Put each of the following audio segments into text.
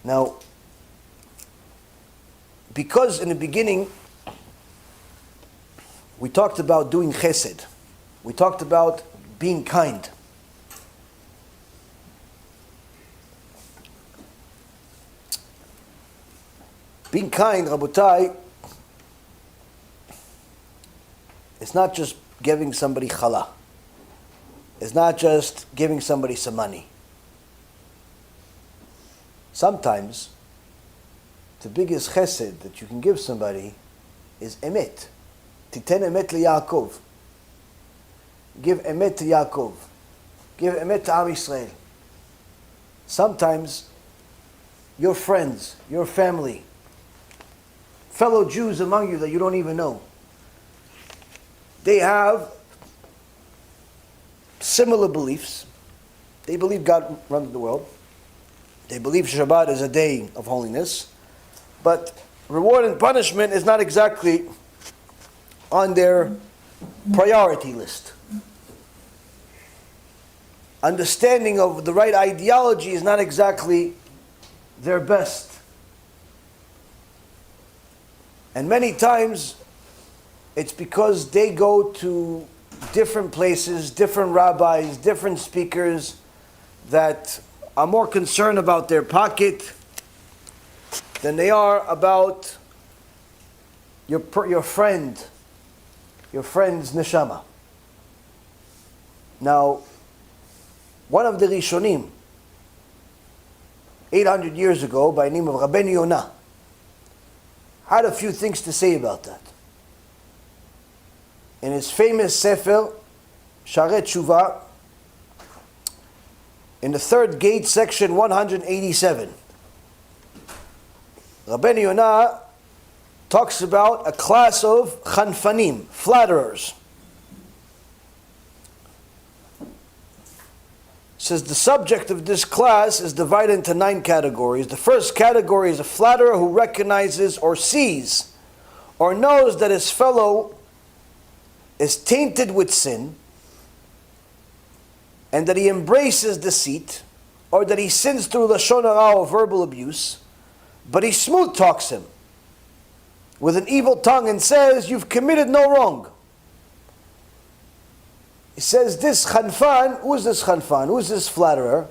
Now, because in the beginning we talked about doing chesed, we talked about being kind. Being kind, Rabotai, it's not just giving somebody challah. It's not just giving somebody some money. Sometimes, the biggest chesed that you can give somebody is emet. Titen emet liYaakov. Give emet to Yaakov. Give emet to Am Yisrael. Sometimes, your friends, your family, fellow Jews among you that you don't even know, they have similar beliefs. They believe God runs the world. They believe Shabbat is a day of holiness. But reward and punishment is not exactly on their priority list. Understanding of the right ideology is not exactly their best. And many times, it's because they go to different places, different rabbis, different speakers that are more concerned about their pocket than they are about your friend's neshama. Now, one of the Rishonim, 800 years ago, by the name of Rabbi Yaron, had a few things to say about that. In his famous Sefer, Sharet Teshuva, in the third gate, section 187, Rabbi Yaron talks about a class of chanfanim, flatterers. Says the subject of this class is divided into 9 categories. The first category is a flatterer who recognizes or sees or knows that his fellow is tainted with sin, and that he embraces deceit, or that he sins through lashon hara or verbal abuse, but he smooth talks him with an evil tongue and says, "You've committed no wrong." He says, this chanfan, who is this chanfan? Who is this flatterer?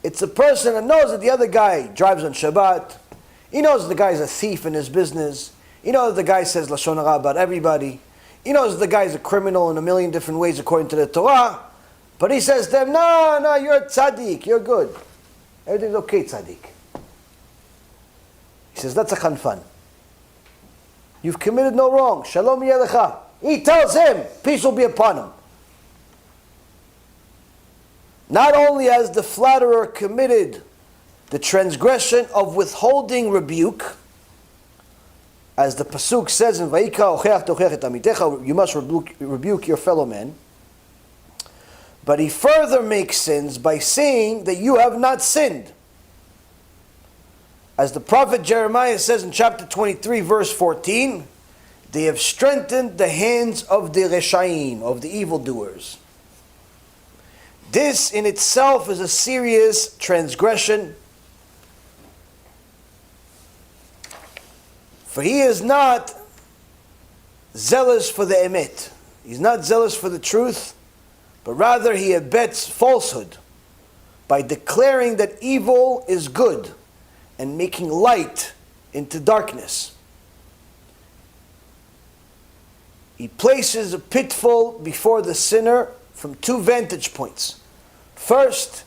It's a person that knows that the other guy drives on Shabbat. He knows the guy's a thief in his business. He knows the guy says lashon hara about everybody. He knows the guy's a criminal in a million different ways according to the Torah. But he says to them, no, you're a tzaddik, you're good. Everything's okay, tzaddik. He says, that's a chanfan. You've committed no wrong. Shalom yelecha. He tells him, peace will be upon him. Not only has the flatterer committed the transgression of withholding rebuke, as the pasuk says in Vayikra, ocheach tochech et amitecha, you must rebuke your fellow man, but he further makes sins by saying that you have not sinned. As the prophet Jeremiah says in chapter 23, verse 14, they have strengthened the hands of the reshaim, of the evildoers. This in itself is a serious transgression, for he is not zealous for the emet. He's not zealous for the truth, but rather he abets falsehood by declaring that evil is good and making light into darkness. He places a pitfall before the sinner from 2 vantage points. First,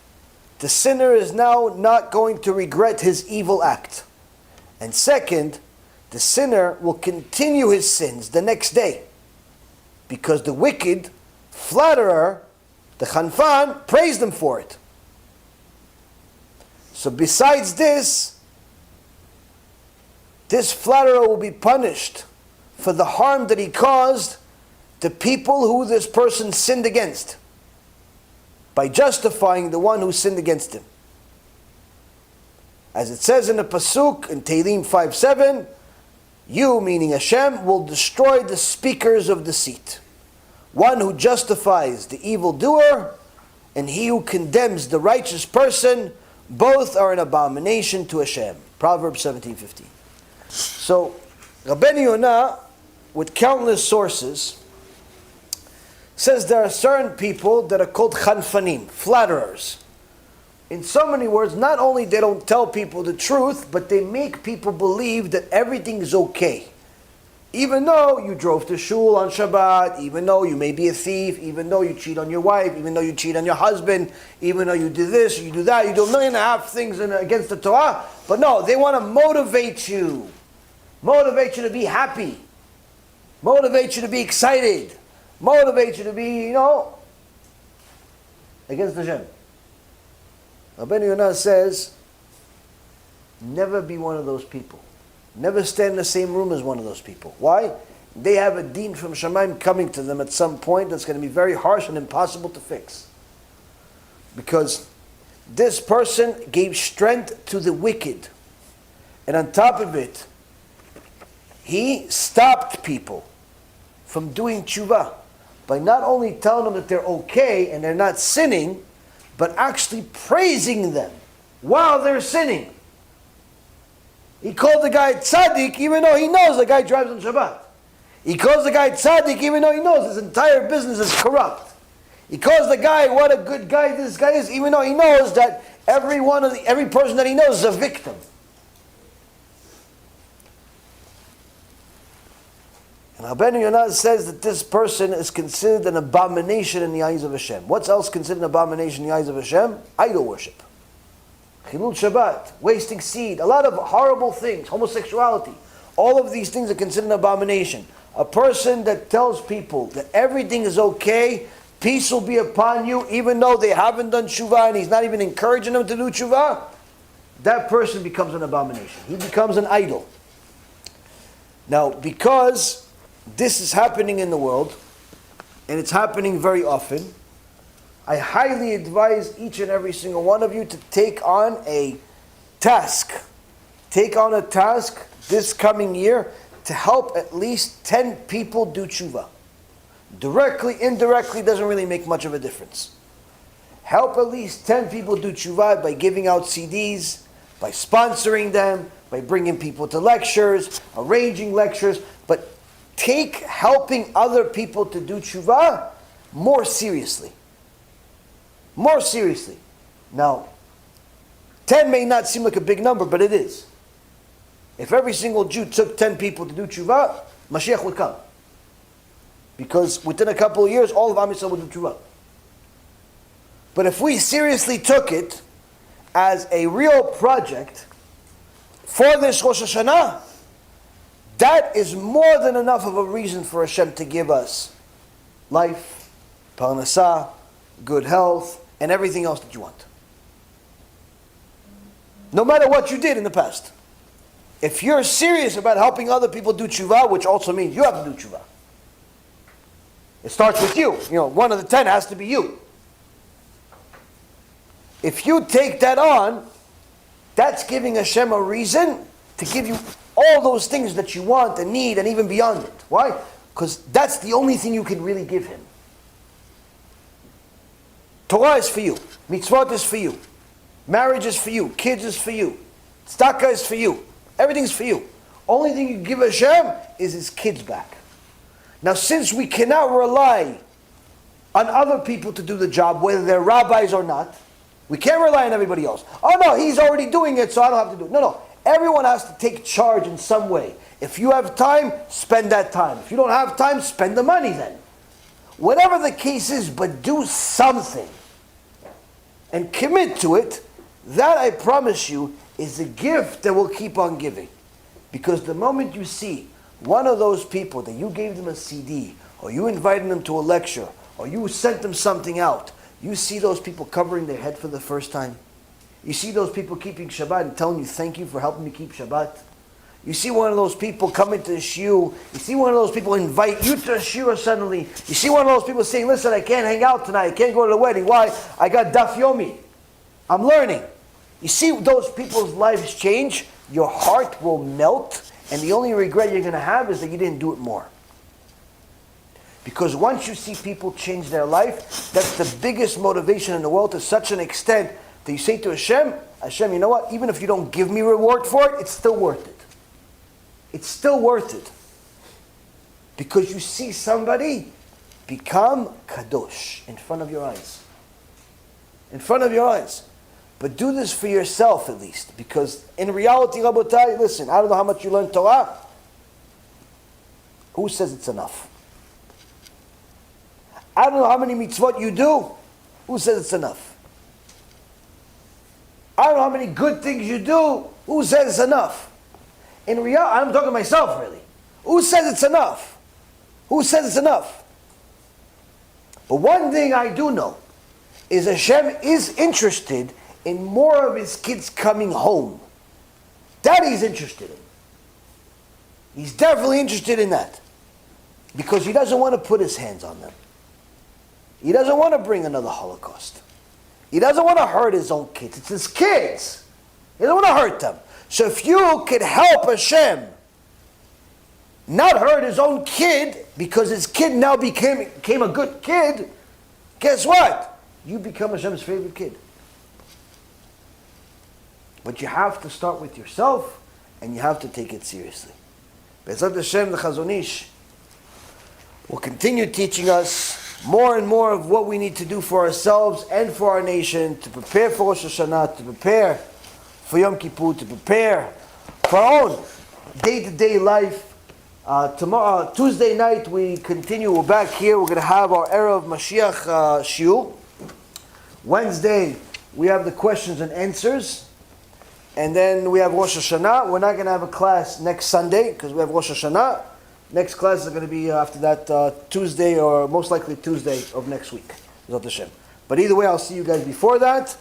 the sinner is now not going to regret his evil act. And second, the sinner will continue his sins the next day, because the wicked flatterer, the chanfan, praised him for it. So besides this flatterer will be punished for the harm that he caused the people who this person sinned against, by justifying the one who sinned against him. As it says in the pasuk in Tehillim 5:7, you, meaning Hashem, will destroy the speakers of deceit. One who justifies the evildoer, and he who condemns the righteous person Both are an abomination to Hashem. Proverbs 17:15. So, Rabbi Yonah, with countless sources, says there are certain people that are called chanfanim, flatterers. In so many words, not only they don't tell people the truth, but they make people believe that everything is okay. Even though you drove to shul on Shabbat, even though you may be a thief, even though you cheat on your wife, even though you cheat on your husband, even though you do this, you do that, you do 1.5 things against the Torah, but no, they want to motivate you to be happy, motivate you to be excited, motivate you to be, against Hashem. Rabbi Yonah says, never be one of those people. Never stand in the same room as one of those people. Why? They have a deen from Shamayim coming to them at some point that's going to be very harsh and impossible to fix. Because this person gave strength to the wicked. And on top of it, he stopped people from doing tshuva by not only telling them that they're okay and they're not sinning, but actually praising them while they're sinning. He called the guy tzaddik even though he knows the guy drives on Shabbat. He calls the guy tzaddik even though he knows his entire business is corrupt. He calls the guy what a good guy this guy is even though he knows that every person that he knows is a victim. And Rabbi Yonah says that this person is considered an abomination in the eyes of Hashem. What's else considered an abomination in the eyes of Hashem? Idol worship. Chilul Shabbat, wasting seed, a lot of horrible things, homosexuality. All of these things are considered an abomination. A person that tells people that everything is okay, peace will be upon you, even though they haven't done tshuva and he's not even encouraging them to do tshuva, that person becomes an abomination. He becomes an idol. Now, because this is happening in the world, and it's happening very often, I highly advise each and every single one of you to take on a task. Take on a task this coming year to help at least 10 people do tshuva. Directly, indirectly, doesn't really make much of a difference. Help at least 10 people do tshuva by giving out CDs, by sponsoring them, by bringing people to lectures, arranging lectures, but take helping other people to do tshuva more seriously. More seriously. Now, 10 may not seem like a big number, but it is. If every single Jew took 10 people to do tshuva, Mashiach would come. Because within a couple of years, all of Am Yisrael would do tshuva. But if we seriously took it as a real project for this Rosh Hashanah, that is more than enough of a reason for Hashem to give us life, parnasah, good health, and everything else that you want. No matter what you did in the past. If you're serious about helping other people do tshuva, which also means you have to do tshuva. It starts with you. One of the 10 has to be you. If you take that on, that's giving Hashem a reason to give you all those things that you want and need and even beyond it. Why? Because that's the only thing you can really give Him. Torah is for you. Mitzvot is for you. Marriage is for you. Kids is for you. Tzedakah is for you. Everything's for you. Only thing you give Hashem is His kids back. Now, since we cannot rely on other people to do the job, whether they're rabbis or not, we can't rely on everybody else. Oh no, he's already doing it, so I don't have to do it. No. Everyone has to take charge in some way. If you have time, spend that time. If you don't have time, spend the money then. Whatever the case is, but do something. And commit to it. That, I promise you, is a gift that will keep on giving. Because the moment you see one of those people that you gave them a CD, or you invited them to a lecture, or you sent them something out, you see those people covering their head for the first time. You see those people keeping Shabbat and telling you, thank you for helping me keep Shabbat. You see one of those people coming to the shiur. You see one of those people invite you to a shiur suddenly. You see one of those people saying, listen, I can't hang out tonight. I can't go to the wedding. Why? I got daf yomi. I'm learning. You see those people's lives change. Your heart will melt. And the only regret you're going to have is that you didn't do it more. Because once you see people change their life, that's the biggest motivation in the world to such an extent that you say to Hashem, Hashem, you know what? Even if you don't give me reward for it, it's still worth it. It's still worth it. Because you see somebody become kadosh in front of your eyes. In front of your eyes. But do this for yourself at least. Because in reality, Rabotai, listen, I don't know how much you learn Torah. Who says it's enough? I don't know how many mitzvot you do. Who says it's enough? I don't know how many good things you do. Who says it's enough? In reality, I'm talking to myself really. Who says it's enough? Who says it's enough? But one thing I do know is Hashem is interested in more of his kids coming home. That he's interested in. He's definitely interested in that. Because he doesn't want to put his hands on them. He doesn't want to bring another Holocaust. He doesn't want to hurt his own kids. It's his kids. He doesn't want to hurt them. So if you could help Hashem not hurt his own kid, because his kid now became a good kid, guess what? You become Hashem's favorite kid. But you have to start with yourself, and you have to take it seriously. Be'ezrat Hashem, the Chazon Ish will continue teaching us more and more of what we need to do for ourselves and for our nation, to prepare for Rosh Hashanah, to prepare for Yom Kippur, to prepare for our own day-to-day life. Tomorrow, Tuesday night, we continue. We're back here. We're going to have our Erev Mashiach Shiur. Wednesday, we have the questions and answers. And then we have Rosh Hashanah. We're not going to have a class next Sunday because we have Rosh Hashanah. Next classes are going to be after that Tuesday, or most likely Tuesday of next week. But either way, I'll see you guys before that.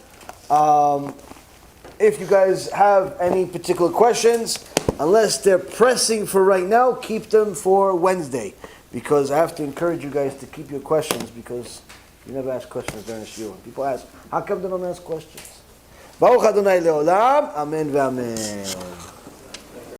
If you guys have any particular questions, unless they're pressing for right now, keep them for Wednesday. Because I have to encourage you guys to keep your questions, because you never ask questions during the shiur. People ask, how come they don't ask questions? Baruch Adonai Leolam, Amen ve'amen.